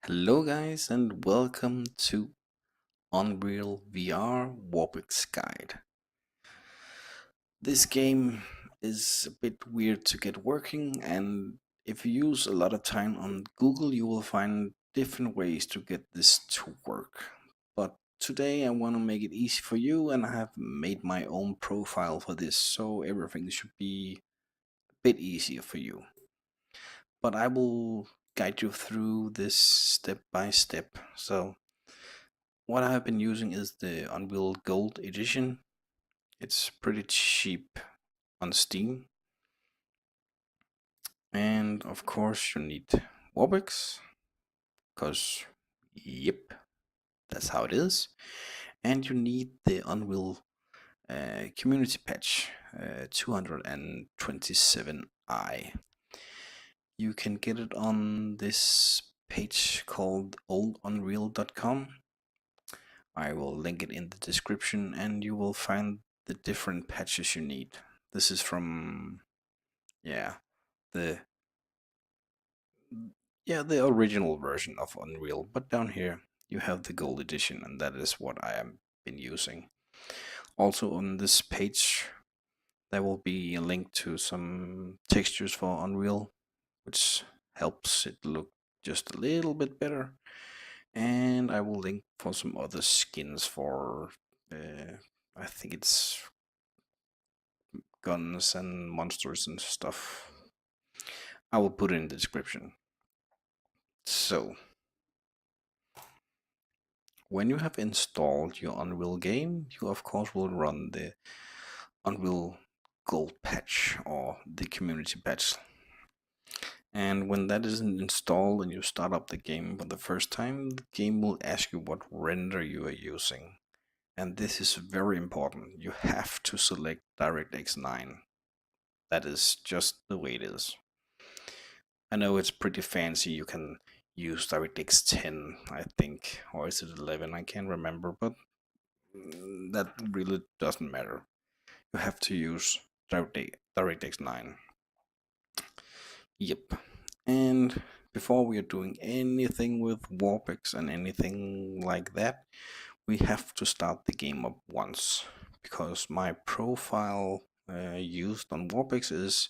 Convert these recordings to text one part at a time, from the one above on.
Hello guys and welcome to Unreal VR Vorpx guide. This game is a bit weird to get working, and if you use a lot of time on Google you will find different ways to get this to work. But today I want to make it easy for you, and I have made my own profile for this, so everything should be a bit easier for you. But I will guide you through this step by step. So what I have been using is the Unreal Gold edition. It's pretty cheap on Steam. And of course you need Vorpx, because yep, that's how it is. And you need the Unreal community patch 227i. You can get it on this page called oldunreal.com. I will link it in the description and you will find the different patches you need. This is from the the original version of Unreal, but down here you have the gold edition, and that is what I have been using. Also on this page there will be a link to some textures for Unreal, which helps it look just a little bit better. And I will link for some other skins for I think it's guns and monsters and stuff. I will put it in the description. So, when you have installed your Unreal game, you of course will run the Unreal Gold patch or the community patch. And when that isn't installed and you start up the game for the first time, the game will ask you what render you are using. And this is very important. You have to select DirectX 9. That is just the way it is. I know it's pretty fancy. You can use DirectX 10, I think, or is it 11? I can't remember, but that really doesn't matter. You have to use DirectX 9. Yep. And before we are doing anything with Vorpx and anything like that, we have to start the game up once, because my profile used on Vorpx is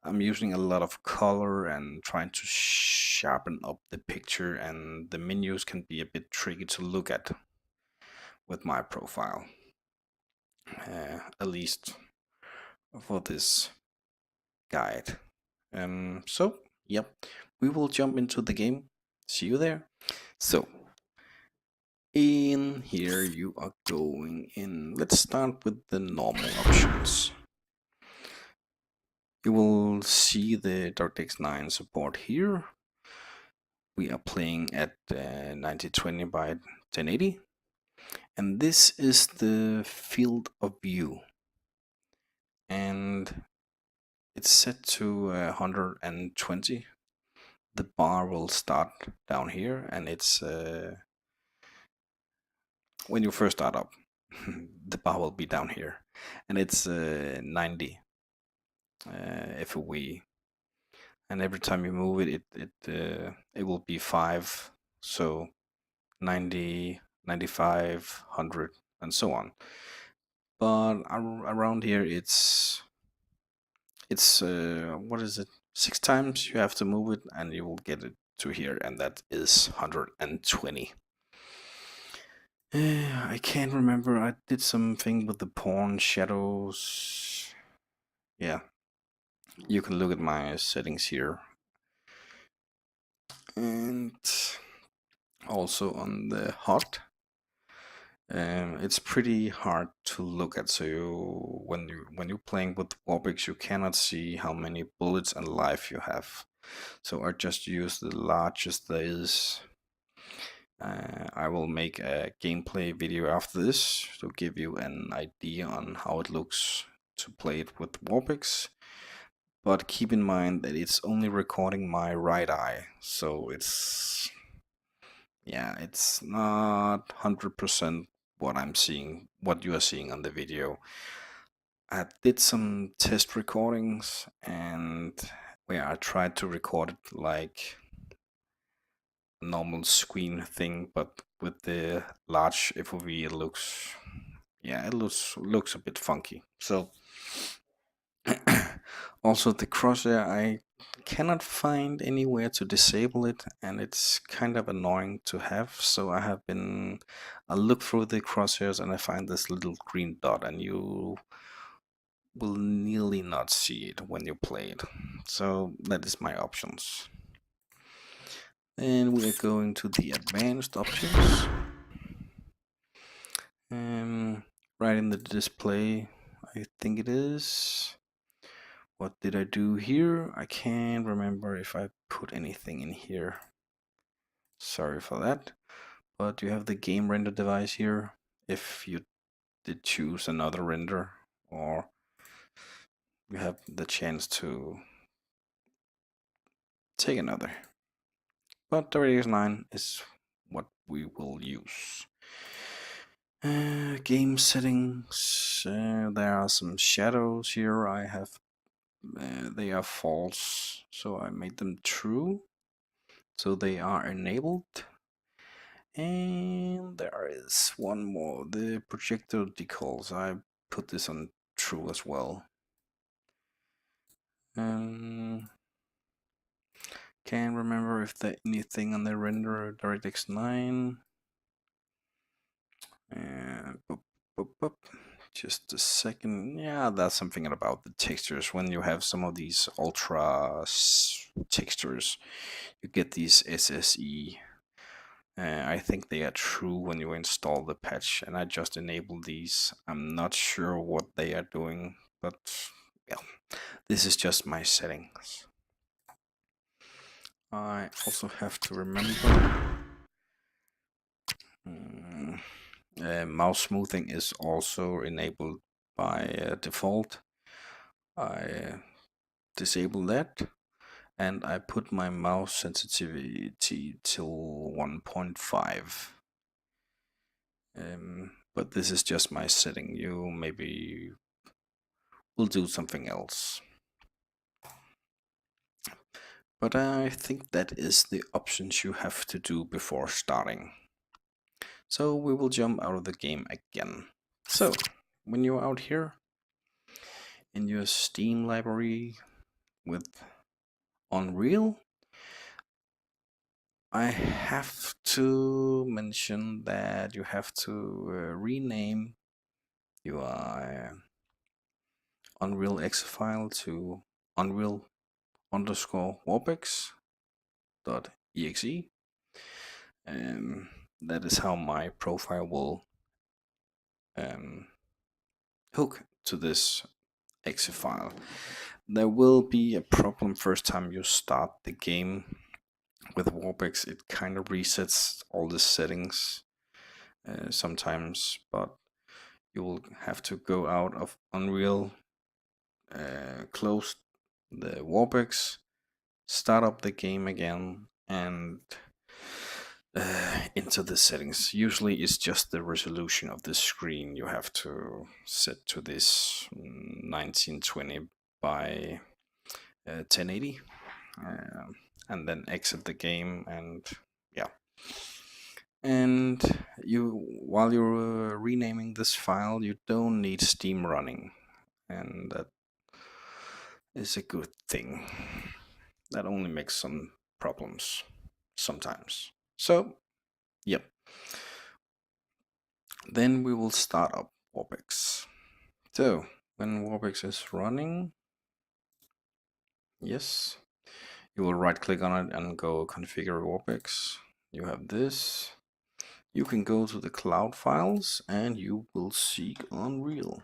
I'm using a lot of color and trying to sharpen up the picture, and the menus can be a bit tricky to look at with my profile, at least for this guide. Yep, we will jump into the game. See you there. So, in here you are going in. Let's start with the normal options. You will see the DirectX 9 support here. We are playing at 1920 by 1080, and this is the field of view, and it's set to 120. The bar will start down here, and it's when you first start up, the bar will be down here, and it's 90 FOV, and every time you move it will be 5, so 90, 95, 100, and so on. But around here it's what is it, 6 times you have to move it and you will get it to here, and that is 120. I can't remember, I did something with the pawn shadows. Yeah, you can look at my settings here, and also on the HUD. It's pretty hard to look at, so when you're playing with Vorpx, you cannot see how many bullets and life you have. So I just use the largest there is. I will make a gameplay video after this to give you an idea on how it looks to play it with Vorpx. But keep in mind that it's only recording my right eye, so it's not 100% what I'm seeing, what you are seeing on the video. I did some test recordings, and where I tried to record it like normal screen thing, but with the large FOV, it looks, yeah, it looks a bit funky. So also the crosshair, I cannot find anywhere to disable it, and it's kind of annoying to have. So I look through the crosshairs and I find this little green dot, and you will nearly not see it when you play it. So that is my options. And we are going to the advanced options. Right in the display, I think it is. What did I do here? I can't remember if I put anything in here. Sorry for that. But you have the game render device here. If you did choose another render, or you have the chance to take another. But the Radius 9 is what we will use. Game settings. There are some shadows here. I have they are false, so I made them true. So they are enabled. And there is one more. The projector decals. I put this on true as well. Can't remember if there anything on the render DirectX 9. Boop, boop, boop. Just a second. Yeah, that's something about the textures. When you have some of these ultra textures, you get these SSE. I think they are true when you install the patch, and I just enabled these. I'm not sure what they are doing, but yeah, this is just my settings. I also have to remember mouse smoothing is also enabled by default. I disable that, and I put my mouse sensitivity till 1.5. But this is just my setting. You maybe will do something else. But I think that is the options you have to do before starting. So we will jump out of the game again. So when you're out here in your Steam library with Unreal, I have to mention that you have to rename your Unreal X file to Unreal underscore Vorpx .exe. That is how my profile will hook to this exe file. There will be a problem first time you start the game with Vorpx. It kind of resets all the settings sometimes, but you will have to go out of Unreal, close the Vorpx, start up the game again, and into the settings. Usually it's just the resolution of the screen you have to set to this 1920 by 1080, and then exit the game, and yeah. And while you're renaming this file, you don't need Steam running, and that is a good thing. That only makes some problems sometimes. So, yep. Then we will start up Vorpx. So, when Vorpx is running, yes, you will right click on it and go configure Vorpx. You have this. You can go to the cloud files and you will see Unreal.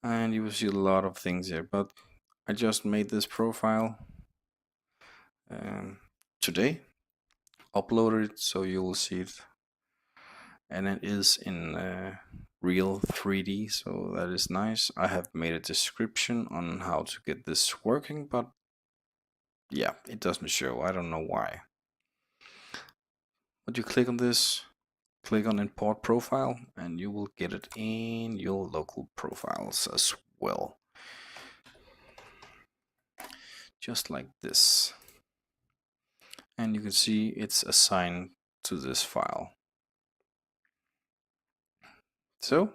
And you will see a lot of things here, but I just made this profile today, uploaded it, so you will see it. And it is in real 3D, so that is nice. I have made a description on how to get this working, but yeah, it doesn't show. I don't know why. But you click on this, click on import profile, and you will get it in your local profiles as well. just like this. And you can see it's assigned to this file. So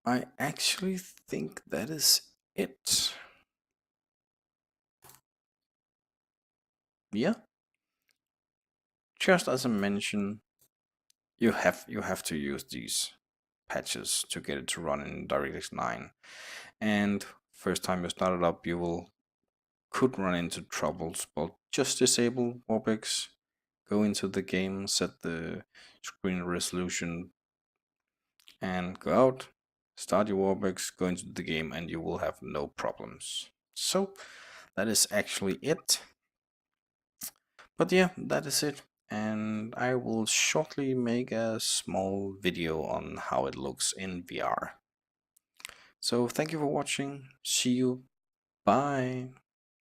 I actually think that is it. Yeah, just as I mentioned, you have to use these patches to get it to run in DirectX 9. And first time you start it up, you will could run into troubles, but just disable Vorpx, go into the game, set the screen resolution, and go out, start your Vorpx, go into the game, and you will have no problems. So that is actually it. But yeah, that is it. And I will shortly make a small video on how it looks in VR. So thank you for watching. See you. Bye.